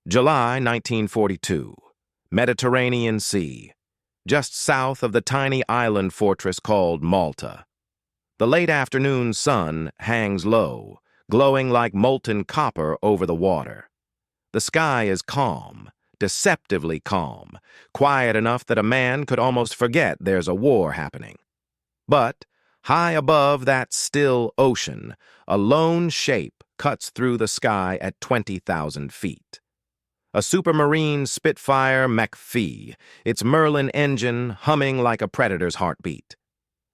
July 1942. Mediterranean Sea, just south of the tiny island fortress called Malta. The late afternoon sun hangs low, glowing like molten copper over the water. The sky is calm, deceptively calm, quiet enough that a man could almost forget there's a war happening. But high above that still ocean, a lone shape cuts through the sky at 20,000 feet. A Supermarine Spitfire McPhee, its Merlin engine humming like a predator's heartbeat.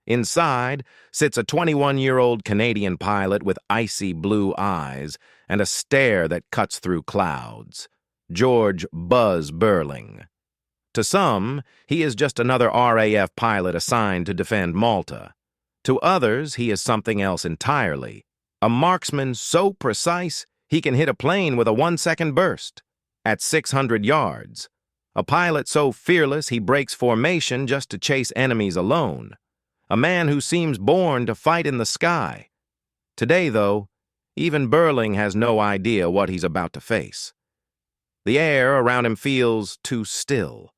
Inside sits a 21-year-old Canadian pilot with icy blue eyes and a stare that cuts through clouds. George Buzz Beurling. To some, he is just another RAF pilot assigned to defend Malta. To others, he is something else entirely. A marksman so precise he can hit a plane with a 1-second burst. At 600 yards. A pilot so fearless he breaks formation just to chase enemies alone. A man who seems born to fight in the sky. Today, though, even Beurling has no idea what he's about to face. The air around him feels too still,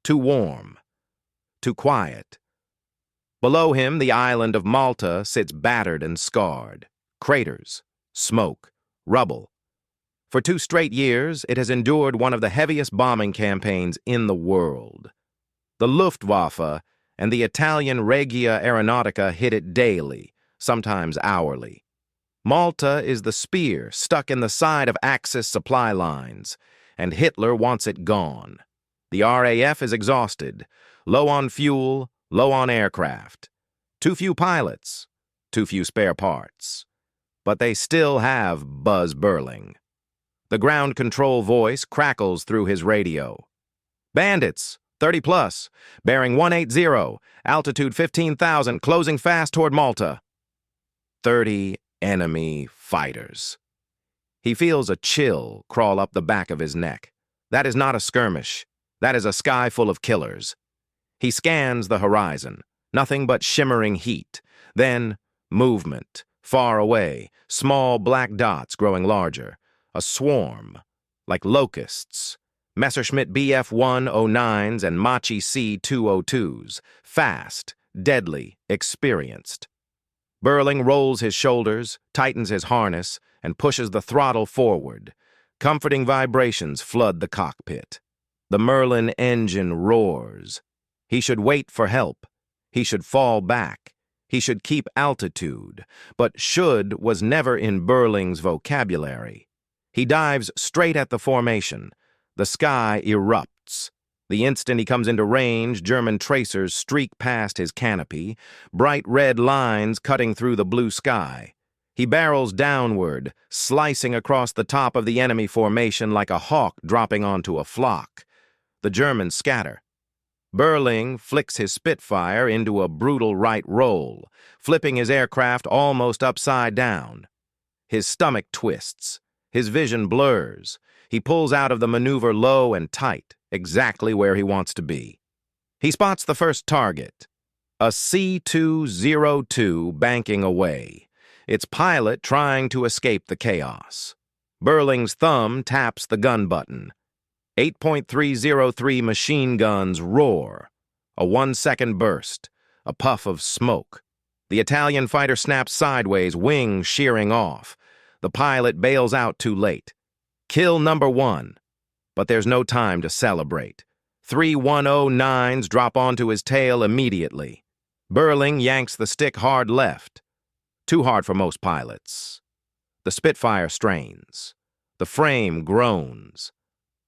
too warm, too quiet. Below him, the island of Malta sits battered and scarred. Craters, smoke, rubble. For 2 straight years, it has endured one of the heaviest bombing campaigns in the world. The Luftwaffe and the Italian Regia Aeronautica hit it daily, sometimes hourly. Malta is the spear stuck in the side of Axis supply lines, and Hitler wants it gone. The RAF is exhausted, low on fuel, low on aircraft. Too few pilots, too few spare parts. But they still have Buzz Beurling. The ground control voice crackles through his radio. Bandits, 30+, bearing 180, altitude 15,000, closing fast toward Malta. 30 enemy fighters. He feels a chill crawl up the back of his neck. That is not a skirmish. That is a sky full of killers. He scans the horizon. Nothing but shimmering heat. Then, movement. Far away, small black dots growing larger. A swarm, like locusts, Messerschmitt Bf-109s and Machi C-202s, fast, deadly, experienced. Beurling rolls his shoulders, tightens his harness, and pushes the throttle forward. Comforting vibrations flood the cockpit. The Merlin engine roars. He should wait for help. He should fall back. He should keep altitude. But should was never in Beurling's vocabulary. He dives straight at the formation. The sky erupts. The instant he comes into range, German tracers streak past his canopy, bright red lines cutting through the blue sky. He barrels downward, slicing across the top of the enemy formation like a hawk dropping onto a flock. The Germans scatter. Beurling flicks his Spitfire into a brutal right roll, flipping his aircraft almost upside down. His stomach twists. His vision blurs. He pulls out of the maneuver low and tight, exactly where he wants to be. He spots the first target, a C-202 banking away, its pilot trying to escape the chaos. Beurling's thumb taps the gun button. 8.303 machine guns roar. A 1-second burst, a puff of smoke. The Italian fighter snaps sideways, wings shearing off. The pilot bails out too late. Kill number 1. But there's no time to celebrate. 3 109s drop onto his tail immediately. Beurling yanks the stick hard left. Too hard for most pilots. The Spitfire strains. The frame groans.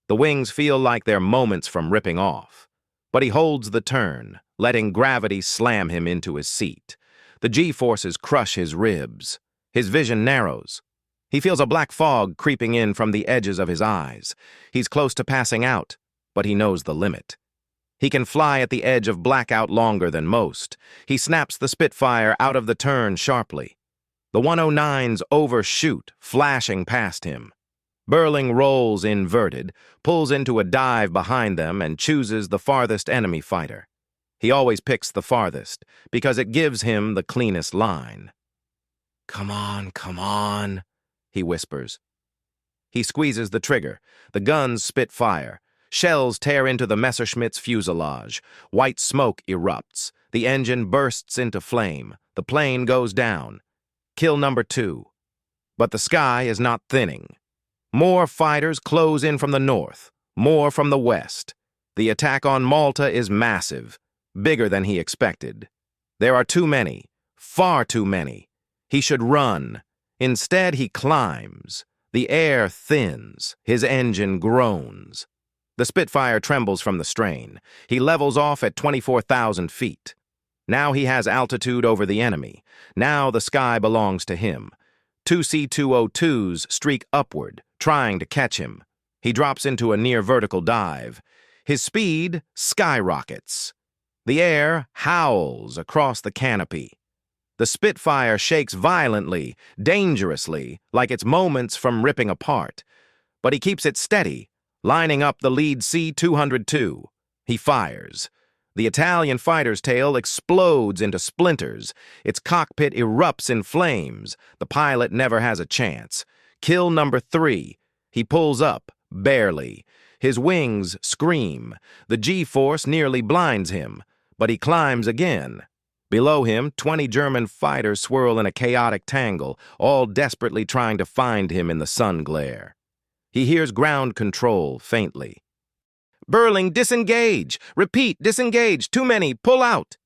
The wings feel like they're moments from ripping off. But he holds the turn, letting gravity slam him into his seat. The G-forces crush his ribs. His vision narrows. He feels a black fog creeping in from the edges of his eyes. He's close to passing out, but he knows the limit. He can fly at the edge of blackout longer than most. He snaps the Spitfire out of the turn sharply. The 109s overshoot, flashing past him. Beurling rolls inverted, pulls into a dive behind them, and chooses the farthest enemy fighter. He always picks the farthest, because it gives him the cleanest line. Come on, he whispers. He squeezes the trigger. The guns spit fire. Shells tear into the Messerschmitt's fuselage. White smoke erupts. The engine bursts into flame. The plane goes down. Kill number 2. But the sky is not thinning. More fighters close in from the north. More from the west. The attack on Malta is massive. Bigger than he expected. There are too many. Far too many. He should run. Instead, he climbs. The air thins. His engine groans. The Spitfire trembles from the strain. He levels off at 24,000 feet. Now he has altitude over the enemy. Now the sky belongs to him. 2 C-202s streak upward, trying to catch him. He drops into a near-vertical dive. His speed skyrockets. The air howls across the canopy. The Spitfire shakes violently, dangerously, like it's moments from ripping apart. But he keeps it steady, lining up the lead C-202. He fires. The Italian fighter's tail explodes into splinters. Its cockpit erupts in flames. The pilot never has a chance. Kill number 3. He pulls up, barely. His wings scream. The G-force nearly blinds him, but he climbs again. Below him, 20 German fighters swirl in a chaotic tangle, all desperately trying to find him in the sun glare. He hears ground control faintly. "Beurling, disengage! Repeat, disengage! Too many, pull out!"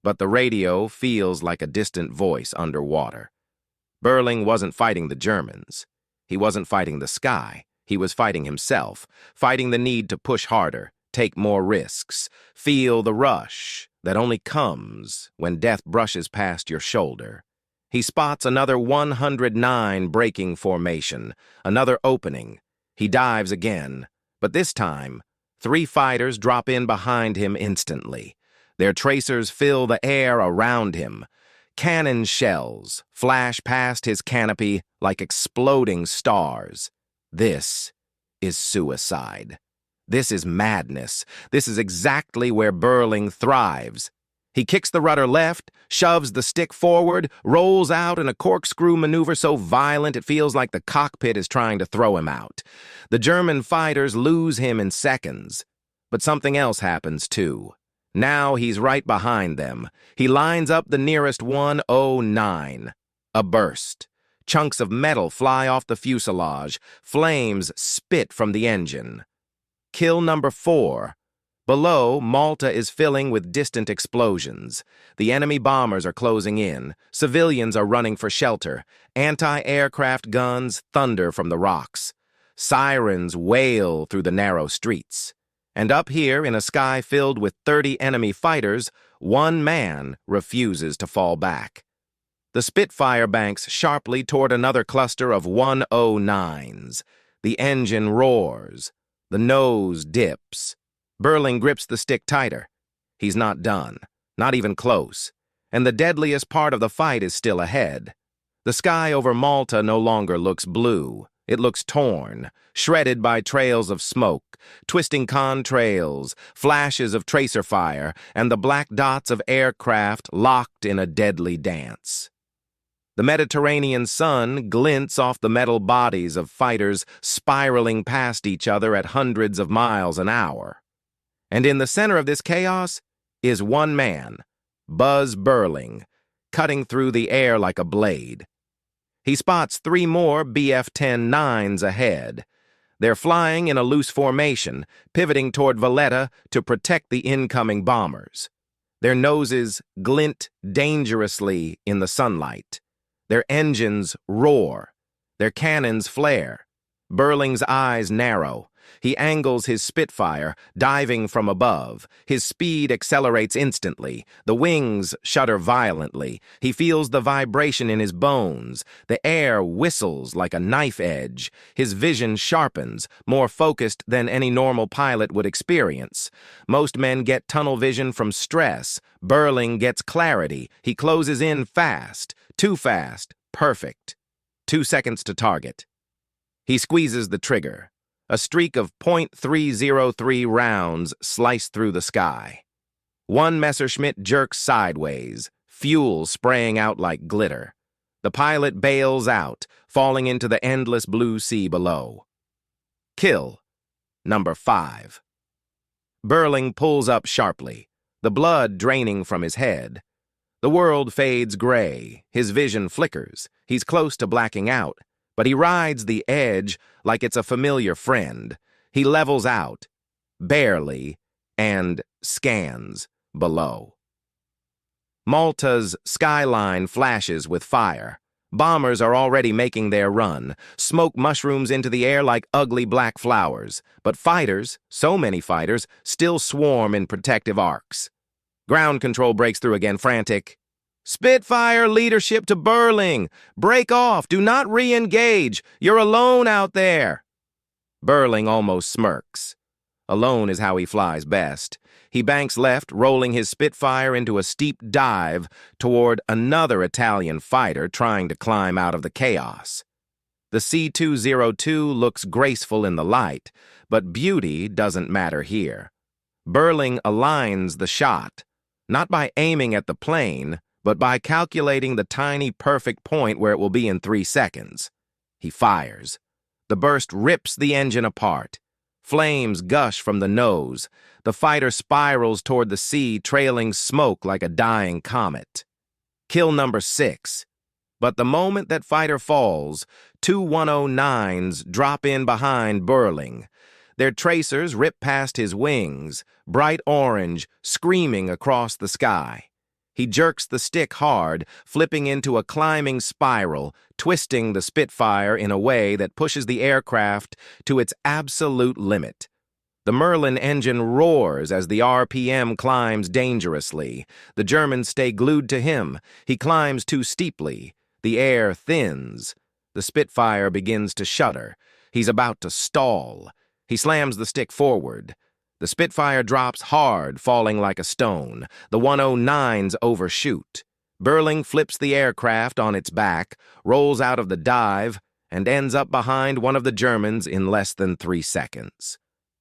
But the radio feels like a distant voice underwater. Beurling wasn't fighting the Germans. He wasn't fighting the sky. He was fighting himself, fighting the need to push harder, take more risks, feel the rush that only comes when death brushes past your shoulder. He spots another 109 braking formation, another opening. He dives again, but this time, 3 fighters drop in behind him instantly. Their tracers fill the air around him. Cannon shells flash past his canopy like exploding stars. This is suicide. This is madness. This is exactly where Beurling thrives. He kicks the rudder left, shoves the stick forward, rolls out in a corkscrew maneuver so violent it feels like the cockpit is trying to throw him out. The German fighters lose him in seconds. But something else happens, too. Now he's right behind them. He lines up the nearest 109. A burst. Chunks of metal fly off the fuselage. Flames spit from the engine. Kill number 4. Below, Malta is filling with distant explosions. The enemy bombers are closing in. Civilians are running for shelter. Anti-aircraft guns thunder from the rocks. Sirens wail through the narrow streets. And up here, in a sky filled with 30 enemy fighters, one man refuses to fall back. The Spitfire banks sharply toward another cluster of 109s. The engine roars. The nose dips. Beurling grips the stick tighter. He's not done, not even close. And the deadliest part of the fight is still ahead. The sky over Malta no longer looks blue. It looks torn, shredded by trails of smoke, twisting contrails, flashes of tracer fire, and the black dots of aircraft locked in a deadly dance. The Mediterranean sun glints off the metal bodies of fighters spiraling past each other at hundreds of miles an hour. And in the center of this chaos is one man, Buzz Beurling, cutting through the air like a blade. He spots 3 more Bf-10-9s ahead. They're flying in a loose formation, pivoting toward Valletta to protect the incoming bombers. Their noses glint dangerously in the sunlight. Their engines roar. Their cannons flare. Beurling's eyes narrow. He angles his Spitfire, diving from above. His speed accelerates instantly. The wings shudder violently. He feels the vibration in his bones. The air whistles like a knife edge. His vision sharpens, more focused than any normal pilot would experience. Most men get tunnel vision from stress. Beurling gets clarity. He closes in fast. Too fast. Perfect. 2 seconds to target. He squeezes the trigger. A streak of .303 rounds slice through the sky. One Messerschmitt jerks sideways, fuel spraying out like glitter. The pilot bails out, falling into the endless blue sea below. Kill number 5. Beurling pulls up sharply, the blood draining from his head. The world fades gray, his vision flickers, he's close to blacking out, but he rides the edge like it's a familiar friend. He levels out, barely, and scans below. Malta's skyline flashes with fire. Bombers are already making their run. Smoke mushrooms into the air like ugly black flowers. But fighters, so many fighters, still swarm in protective arcs. Ground control breaks through again, frantic. Spitfire leadership to Beurling! Break off! Do not re-engage! You're alone out there! Beurling almost smirks. Alone is how he flies best. He banks left, rolling his Spitfire into a steep dive toward another Italian fighter trying to climb out of the chaos. The C-202 looks graceful in the light, but beauty doesn't matter here. Beurling aligns the shot, not by aiming at the plane, but by calculating the tiny perfect point where it will be in 3 seconds. He fires. The burst rips the engine apart. Flames gush from the nose. The fighter spirals toward the sea, trailing smoke like a dying comet. Kill number 6. But the moment that fighter falls, 2 109s drop in behind Beurling. Their tracers rip past his wings, bright orange, screaming across the sky. He jerks the stick hard, flipping into a climbing spiral, twisting the Spitfire in a way that pushes the aircraft to its absolute limit. The Merlin engine roars as the RPM climbs dangerously. The Germans stay glued to him. He climbs too steeply. The air thins. The Spitfire begins to shudder. He's about to stall. He slams the stick forward. The Spitfire drops hard, falling like a stone. The 109s overshoot. Beurling flips the aircraft on its back, rolls out of the dive, and ends up behind one of the Germans in less than 3 seconds.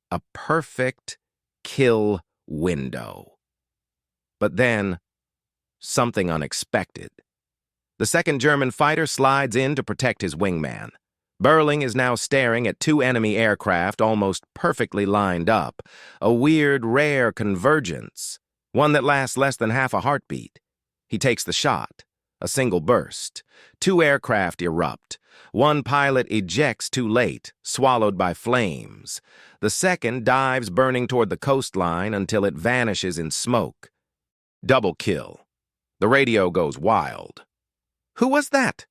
A perfect kill window. But then, something unexpected. The second German fighter slides in to protect his wingman. Beurling is now staring at 2 enemy aircraft almost perfectly lined up, a weird, rare convergence, one that lasts less than half a heartbeat. He takes the shot, a single burst. 2 aircraft erupt. One pilot ejects too late, swallowed by flames. The second dives burning toward the coastline until it vanishes in smoke. Double kill. The radio goes wild. Who was that?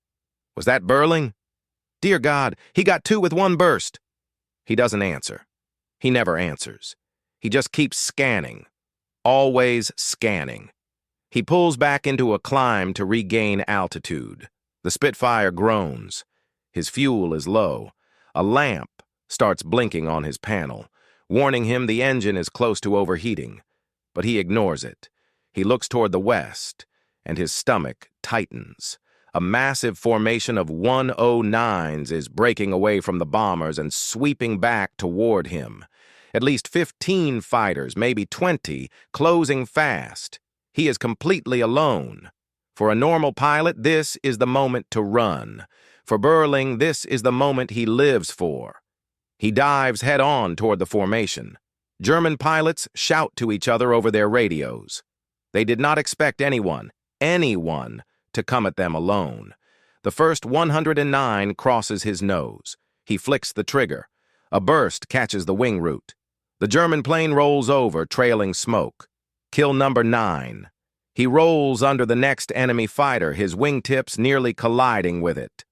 Was that Beurling? Dear God, he got 2 with 1 burst. He doesn't answer. He never answers. He just keeps scanning. Always scanning. He pulls back into a climb to regain altitude. The Spitfire groans. His fuel is low. A lamp starts blinking on his panel, warning him the engine is close to overheating. But he ignores it. He looks toward the west, and his stomach tightens. A massive formation of 109s is breaking away from the bombers and sweeping back toward him. At least 15 fighters, maybe 20, closing fast. He is completely alone. For a normal pilot, this is the moment to run. For Beurling, this is the moment he lives for. He dives head-on toward the formation. German pilots shout to each other over their radios. They did not expect anyone, to come at them alone. The first 109 crosses his nose. He flicks the trigger. A burst catches the wing root. The German plane rolls over, trailing smoke. Kill number 9. He rolls under the next enemy fighter, his wingtips nearly colliding with it.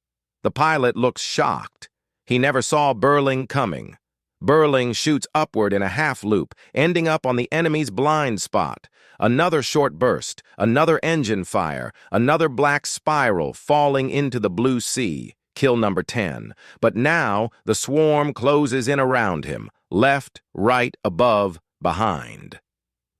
The pilot looks shocked. He never saw Beurling coming. Beurling shoots upward in a half-loop, ending up on the enemy's blind spot. Another short burst, another engine fire, another black spiral falling into the blue sea. Kill number 10. But now the swarm closes in around him, left, right, above, behind.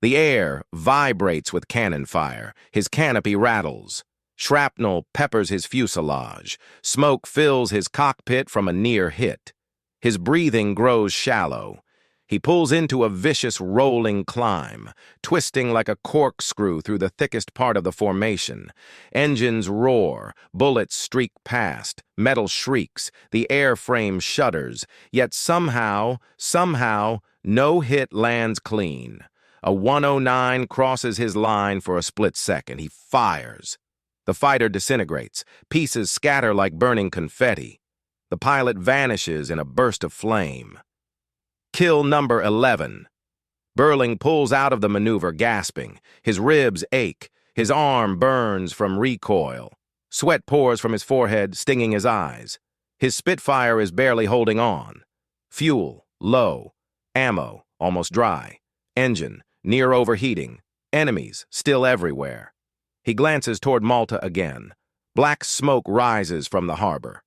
The air vibrates with cannon fire. His canopy rattles. Shrapnel peppers his fuselage. Smoke fills his cockpit from a near hit. His breathing grows shallow. He pulls into a vicious rolling climb, twisting like a corkscrew through the thickest part of the formation. Engines roar, bullets streak past, metal shrieks, the airframe shudders, yet somehow, no hit lands clean. A 109 crosses his line for a split second. He fires. The fighter disintegrates. Pieces scatter like burning confetti. The pilot vanishes in a burst of flame. Kill number 11. Beurling pulls out of the maneuver gasping. His ribs ache. His arm burns from recoil. Sweat pours from his forehead, stinging his eyes. His Spitfire is barely holding on. Fuel, low. Ammo, almost dry. Engine, near overheating. Enemies, still everywhere. He glances toward Malta again. Black smoke rises from the harbor.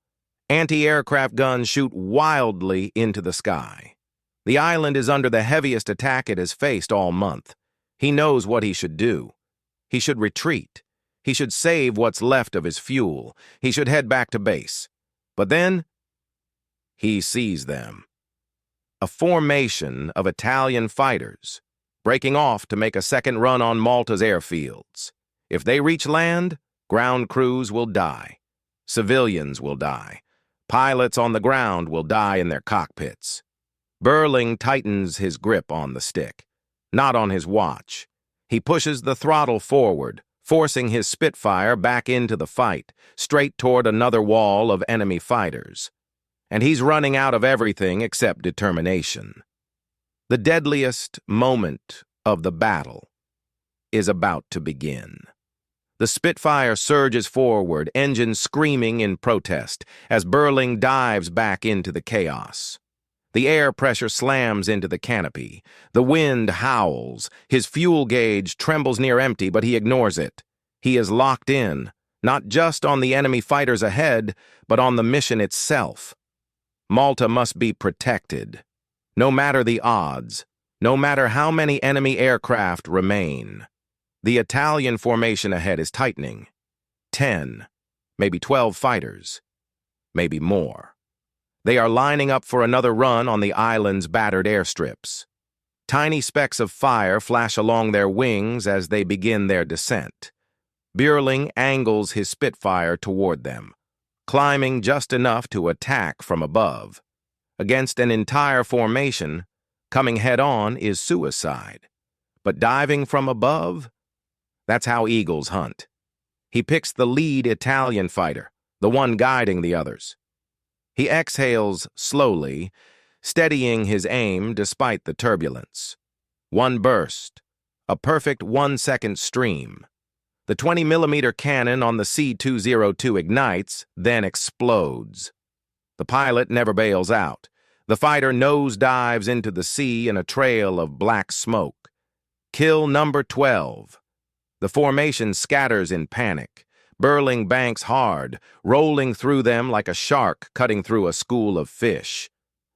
Anti-aircraft guns shoot wildly into the sky. The island is under the heaviest attack it has faced all month. He knows what he should do. He should retreat. He should save what's left of his fuel. He should head back to base. But then, he sees them. A formation of Italian fighters, breaking off to make a second run on Malta's airfields. If they reach land, ground crews will die. Civilians will die. Pilots on the ground will die in their cockpits. Beurling tightens his grip on the stick, not on his watch. He pushes the throttle forward, forcing his Spitfire back into the fight, straight toward another wall of enemy fighters. And he's running out of everything except determination. The deadliest moment of the battle is about to begin. The Spitfire surges forward, engine screaming in protest, as Beurling dives back into the chaos. The air pressure slams into the canopy. The wind howls. His fuel gauge trembles near empty, but he ignores it. He is locked in, not just on the enemy fighters ahead, but on the mission itself. Malta must be protected, no matter the odds, no matter how many enemy aircraft remain. The Italian formation ahead is tightening. 10, maybe 12 fighters, maybe more. They are lining up for another run on the island's battered airstrips. Tiny specks of fire flash along their wings as they begin their descent. Beurling angles his Spitfire toward them, climbing just enough to attack from above. Against an entire formation, coming head-on is suicide. But diving from above? That's how eagles hunt. He picks the lead Italian fighter, the one guiding the others. He exhales slowly, steadying his aim despite the turbulence. One burst, a perfect 1-second stream. The 20mm cannon on the C-202 ignites, then explodes. The pilot never bails out. The fighter nosedives into the sea in a trail of black smoke. Kill number 12. The formation scatters in panic. Beurling banks hard, rolling through them like a shark cutting through a school of fish.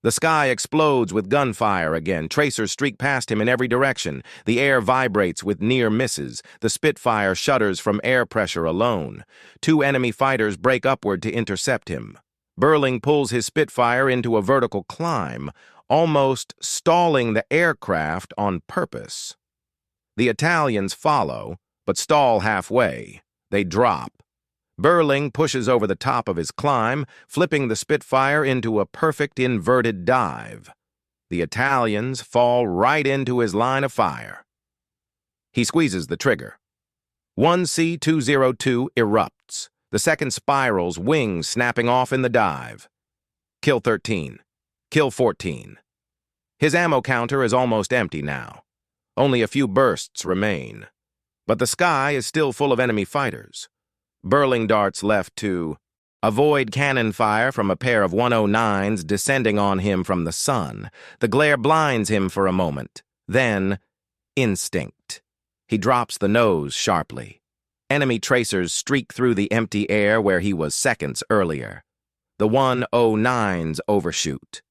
The sky explodes with gunfire again. Tracers streak past him in every direction. The air vibrates with near misses. The Spitfire shudders from air pressure alone. 2 enemy fighters break upward to intercept him. Beurling pulls his Spitfire into a vertical climb, almost stalling the aircraft on purpose. The Italians follow, but stall halfway. They drop. Beurling pushes over the top of his climb, flipping the Spitfire into a perfect inverted dive. The Italians fall right into his line of fire. He squeezes the trigger. One C-202 erupts. The second spirals, wings snapping off in the dive. Kill 13. Kill 14. His ammo counter is almost empty now. Only a few bursts remain. But the sky is still full of enemy fighters. Beurling darts left to avoid cannon fire from a pair of 109s descending on him from the sun. The glare blinds him for a moment. Then, instinct. He drops the nose sharply. Enemy tracers streak through the empty air where he was seconds earlier. The 109s overshoot.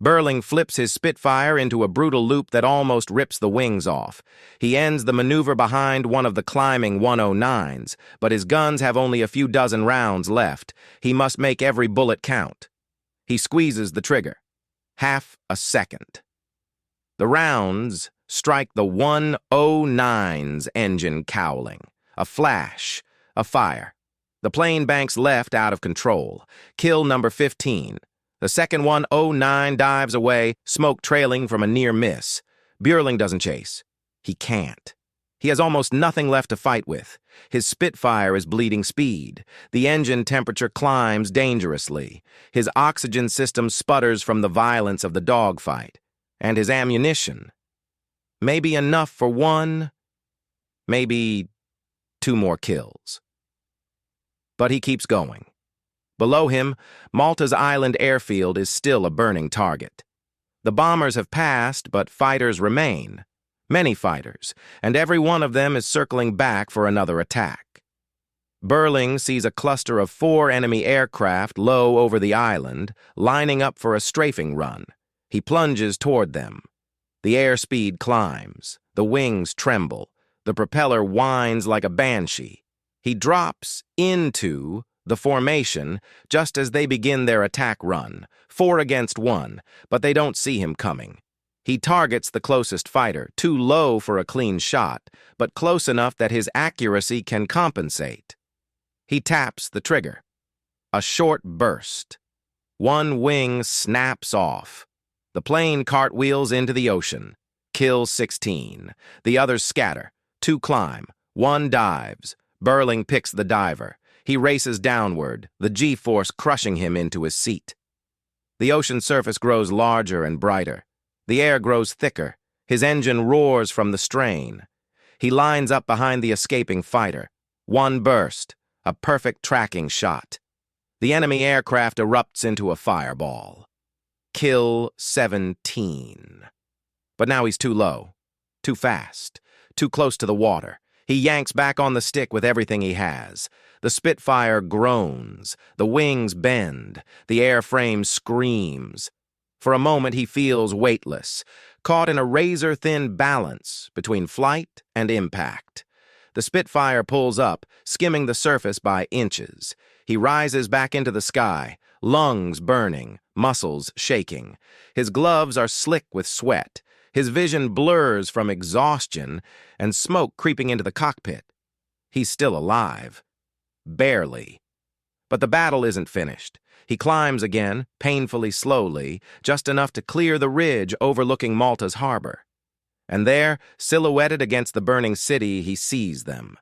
Beurling flips his Spitfire into a brutal loop that almost rips the wings off. He ends the maneuver behind one of the climbing 109s, but his guns have only a few dozen rounds left. He must make every bullet count. He squeezes the trigger. Half a second. The rounds strike the 109's engine cowling. A flash, a fire. The plane banks left out of control. Kill number 15. The second 109 dives away, smoke trailing from a near miss. Beurling doesn't chase. He can't. He has almost nothing left to fight with. His Spitfire is bleeding speed. The engine temperature climbs dangerously. His oxygen system sputters from the violence of the dogfight. And his ammunition. Maybe enough for one, maybe 2 more kills. But he keeps going. Below him, Malta's island airfield is still a burning target. The bombers have passed, but fighters remain. Many fighters, and every one of them is circling back for another attack. Beurling sees a cluster of 4 enemy aircraft low over the island, lining up for a strafing run. He plunges toward them. The airspeed climbs. The wings tremble. The propeller whines like a banshee. He drops into the formation just as they begin their attack run, 4 against 1, but they don't see him coming. He targets the closest fighter, too low for a clean shot, but close enough that his accuracy can compensate. He taps the trigger. A short burst. One wing snaps off. The plane cartwheels into the ocean. Kill 16. The others scatter. 2 climb. 1 dives. Beurling picks the diver. He races downward, the G-force crushing him into his seat. The ocean surface grows larger and brighter. The air grows thicker. His engine roars from the strain. He lines up behind the escaping fighter. 1 burst, a perfect tracking shot. The enemy aircraft erupts into a fireball. Kill 17. But now he's too low, too fast, too close to the water. He yanks back on the stick with everything he has. The Spitfire groans. The wings bend. The airframe screams. For a moment, he feels weightless, caught in a razor-thin balance between flight and impact. The Spitfire pulls up, skimming the surface by inches. He rises back into the sky, lungs burning, muscles shaking. His gloves are slick with sweat. His vision blurs from exhaustion and smoke creeping into the cockpit. He's still alive. Barely. But the battle isn't finished. He climbs again, painfully slowly, just enough to clear the ridge overlooking Malta's harbor. And there, silhouetted against the burning city, he sees them.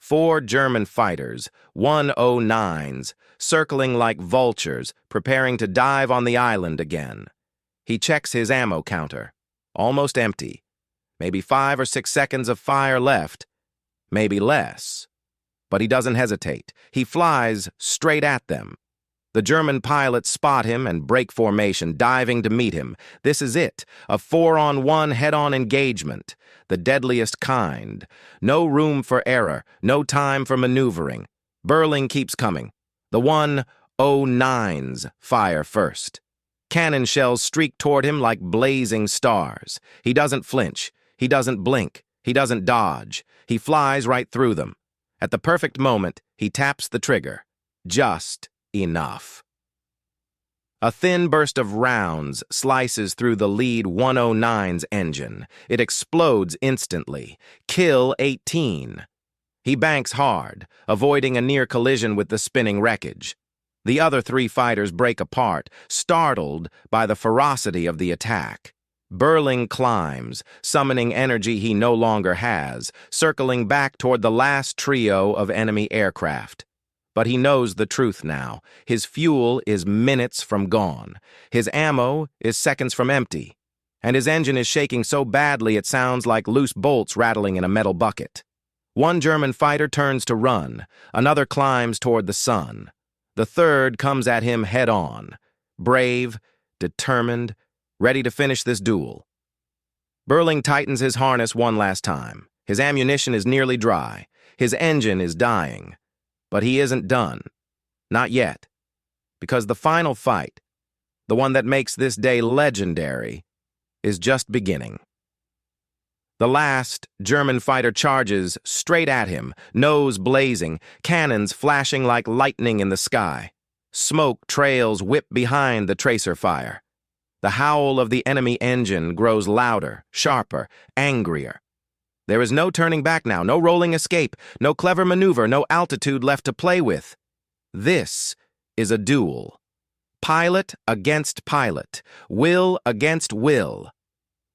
4 German fighters, 109s, circling like vultures, preparing to dive on the island again. He checks his ammo counter. Almost empty. Maybe 5 or 6 seconds of fire left. Maybe less. But he doesn't hesitate. He flies straight at them. The German pilots spot him and break formation, diving to meet him. This is it, a 4-on-1 head-on engagement, the deadliest kind. No room for error, no time for maneuvering. Beurling keeps coming. The 109s fire first. Cannon shells streak toward him like blazing stars. He doesn't flinch. He doesn't blink. He doesn't dodge. He flies right through them. At the perfect moment, he taps the trigger. Just enough. A thin burst of rounds slices through the lead 109's engine. It explodes instantly. Kill 18. He banks hard, avoiding a near collision with the spinning wreckage. The other 3 fighters break apart, startled by the ferocity of the attack. Beurling climbs, summoning energy he no longer has, circling back toward the last trio of enemy aircraft. But he knows the truth now. His fuel is minutes from gone. His ammo is seconds from empty. And his engine is shaking so badly it sounds like loose bolts rattling in a metal bucket. 1 German fighter turns to run. Another climbs toward the sun. The 3rd comes at him head-on. Brave, determined, ready to finish this duel. Beurling tightens his harness one last time. His ammunition is nearly dry. His engine is dying. But he isn't done. Not yet. Because the final fight, the one that makes this day legendary, is just beginning. The last German fighter charges straight at him, nose blazing, cannons flashing like lightning in the sky. Smoke trails whip behind the tracer fire. The howl of the enemy engine grows louder, sharper, angrier. There is no turning back now, no rolling escape, no clever maneuver, no altitude left to play with. This is a duel. Pilot against pilot, will against will.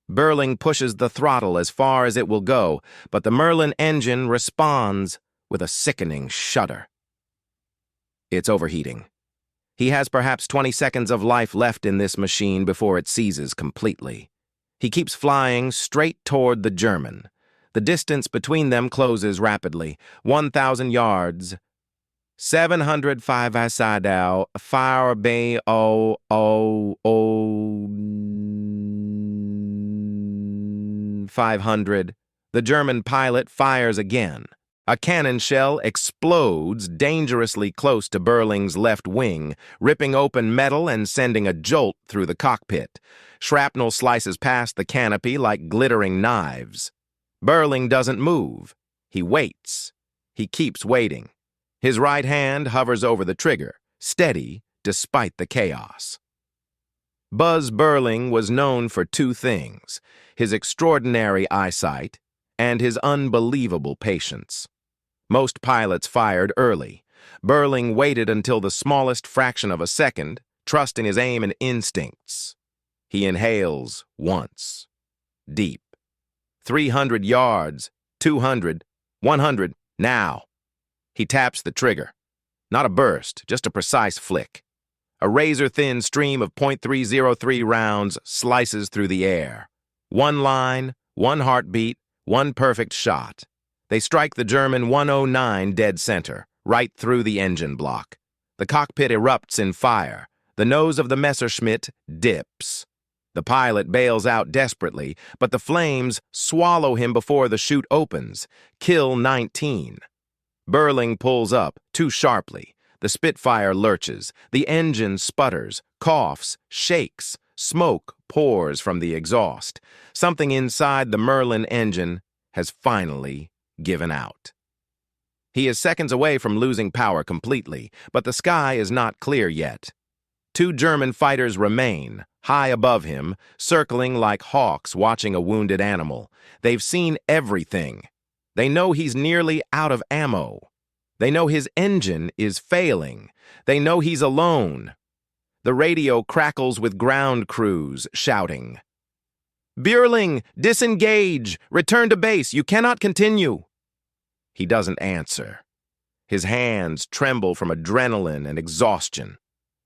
Beurling pushes the throttle as far as it will go, but the Merlin engine responds with a sickening shudder. It's overheating. He has perhaps 20 seconds of life left in this machine before it seizes completely. He keeps flying straight toward the German. The distance between them closes rapidly. 1,000 yards. 705 Asadao, Fire Bay O 500. The German pilot fires again. A cannon shell explodes dangerously close to Beurling's left wing, ripping open metal and sending a jolt through the cockpit. Shrapnel slices past the canopy like glittering knives. Beurling doesn't move. He waits. He keeps waiting. His right hand hovers over the trigger, steady despite the chaos. Buzz Beurling was known for two things: his extraordinary eyesight and his unbelievable patience. Most pilots fired early. Beurling waited until the smallest fraction of a second, trusting his aim and instincts. He inhales once. Deep. 300 yards, 200, 100, now. He taps the trigger. Not a burst, just a precise flick. A razor-thin stream of .303 rounds slices through the air. One line, one heartbeat, one perfect shot. They strike the German 109 dead center, right through the engine block. The cockpit erupts in fire. The nose of the Messerschmitt dips. The pilot bails out desperately, but the flames swallow him before the chute opens. Kill 19. Beurling pulls up, too sharply. The Spitfire lurches. The engine sputters, coughs, shakes. Smoke pours from the exhaust. Something inside the Merlin engine has finally given out. He is seconds away from losing power completely, but the sky is not clear yet. Two German fighters remain, high above him, circling like hawks watching a wounded animal. They've seen everything. They know he's nearly out of ammo. They know his engine is failing. They know he's alone. The radio crackles with ground crews shouting, "Beurling, disengage! Return to base! You cannot continue!" He doesn't answer. His hands tremble from adrenaline and exhaustion.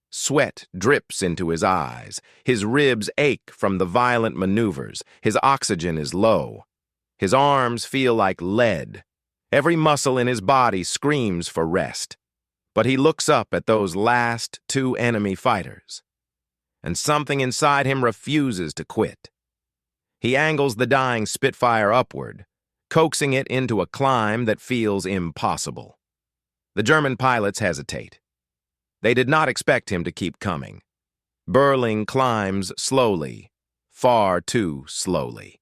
Sweat drips into his eyes. His ribs ache from the violent maneuvers. His oxygen is low. His arms feel like lead. Every muscle in his body screams for rest. But he looks up at those last two enemy fighters, and something inside him refuses to quit. He angles the dying Spitfire upward, coaxing it into a climb that feels impossible. The German pilots hesitate. They did not expect him to keep coming. Beurling climbs slowly, far too slowly.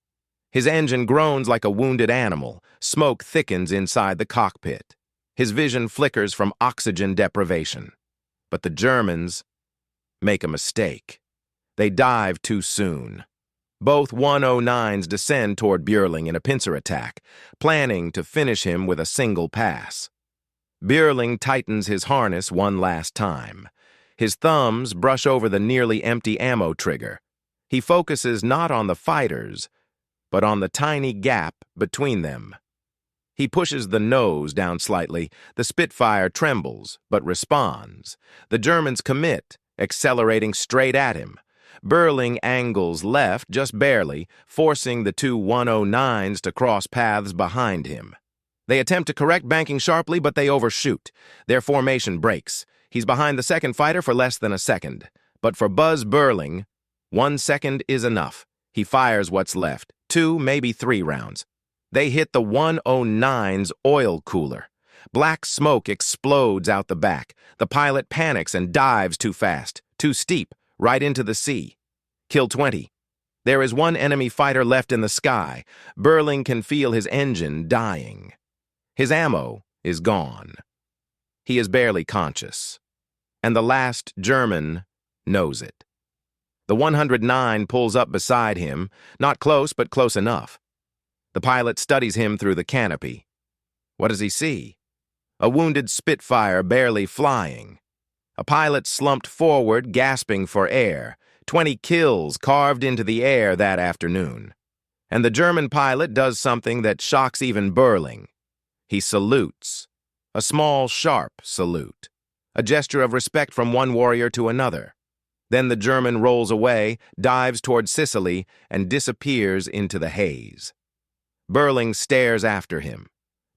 His engine groans like a wounded animal. Smoke thickens inside the cockpit. His vision flickers from oxygen deprivation. But the Germans make a mistake. They dive too soon. Both 109s descend toward Beurling in a pincer attack, planning to finish him with a single pass. Beurling tightens his harness one last time. His thumbs brush over the nearly empty ammo trigger. He focuses not on the fighters, but on the tiny gap between them. He pushes the nose down slightly. The Spitfire trembles, but responds. The Germans commit, accelerating straight at him. Beurling angles left just barely, forcing the two 109s to cross paths behind him. They attempt to correct, banking sharply, but they overshoot. Their formation breaks. He's behind the second fighter for less than a second. But for Buzz Beurling, 1 second is enough. He fires what's left, 2, maybe 3 rounds. They hit the 109's oil cooler. Black smoke explodes out the back. The pilot panics and dives too fast, too steep, right into the sea. Kill 20. There is one enemy fighter left in the sky. Beurling can feel his engine dying. His ammo is gone. He is barely conscious. And the last German knows it. The 109 pulls up beside him, not close, but close enough. The pilot studies him through the canopy. What does he see? A wounded Spitfire barely flying. A pilot slumped forward, gasping for air. 20 kills carved into the air that afternoon. And the German pilot does something that shocks even Beurling. He salutes. A small, sharp salute. A gesture of respect from one warrior to another. Then the German rolls away, dives toward Sicily, and disappears into the haze. Beurling stares after him,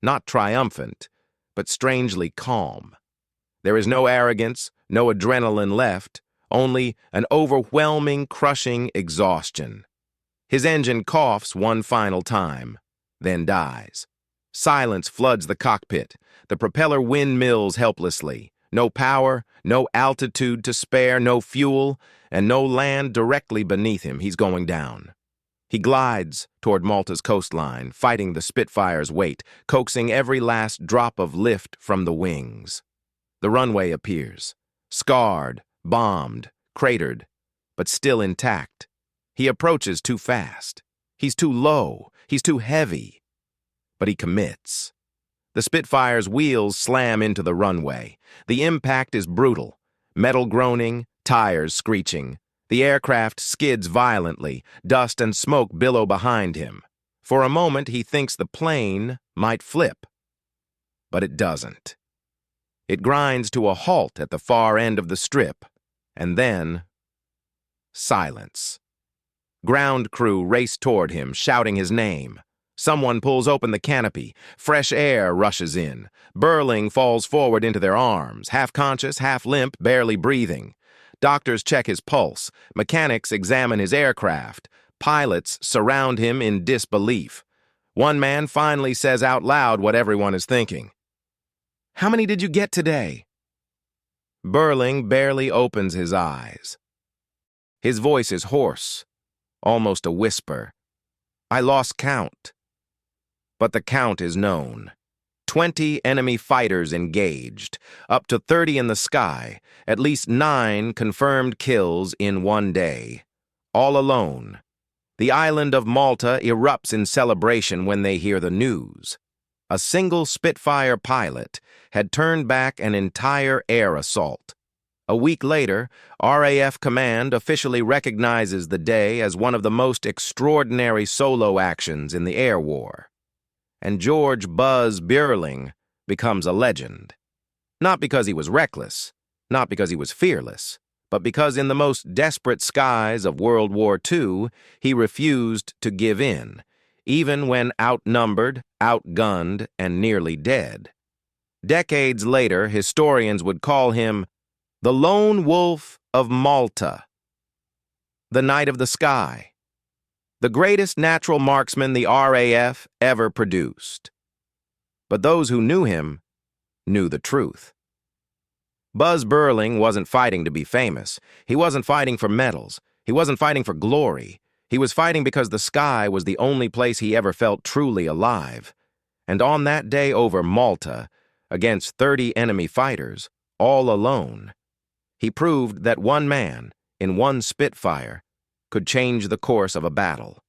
not triumphant, but strangely calm. There is no arrogance, no adrenaline left, only an overwhelming, crushing exhaustion. His engine coughs one final time, then dies. Silence floods the cockpit. The propeller windmills helplessly. No power, no altitude to spare, no fuel, and no land directly beneath him. He's going down. He glides toward Malta's coastline, fighting the Spitfire's weight, coaxing every last drop of lift from the wings. The runway appears, scarred, bombed, cratered, but still intact. He approaches too fast. He's too low. He's too heavy. But he commits. The Spitfire's wheels slam into the runway. The impact is brutal. Metal groaning, tires screeching. The aircraft skids violently. Dust and smoke billow behind him. For a moment, he thinks the plane might flip. But it doesn't. It grinds to a halt at the far end of the strip. And then, silence. Ground crew race toward him, shouting his name. Someone pulls open the canopy. Fresh air rushes in. Beurling falls forward into their arms, half conscious, half limp, barely breathing. Doctors check his pulse. Mechanics examine his aircraft. Pilots surround him in disbelief. One man finally says out loud what everyone is thinking. "How many did you get today?" Beurling barely opens his eyes. His voice is hoarse, almost a whisper. "I lost count." But the count is known. 20 enemy fighters engaged, up to 30 in the sky, at least 9 confirmed kills in one day. All alone. The island of Malta erupts in celebration when they hear the news. A single Spitfire pilot had turned back an entire air assault. A week later, RAF Command officially recognizes the day as one of the most extraordinary solo actions in the air war. And George "Buzz" Beurling becomes a legend. Not because he was reckless, not because he was fearless, but because in the most desperate skies of World War II, he refused to give in, even when outnumbered, outgunned, and nearly dead. Decades later, historians would call him the Lone Wolf of Malta, the Knight of the Sky, the greatest natural marksman the RAF ever produced. But those who knew him knew the truth. Buzz Beurling wasn't fighting to be famous. He wasn't fighting for medals. He wasn't fighting for glory. He was fighting because the sky was the only place he ever felt truly alive. And on that day over Malta, against 30 enemy fighters, all alone, he proved that one man, in one Spitfire, could change the course of a battle.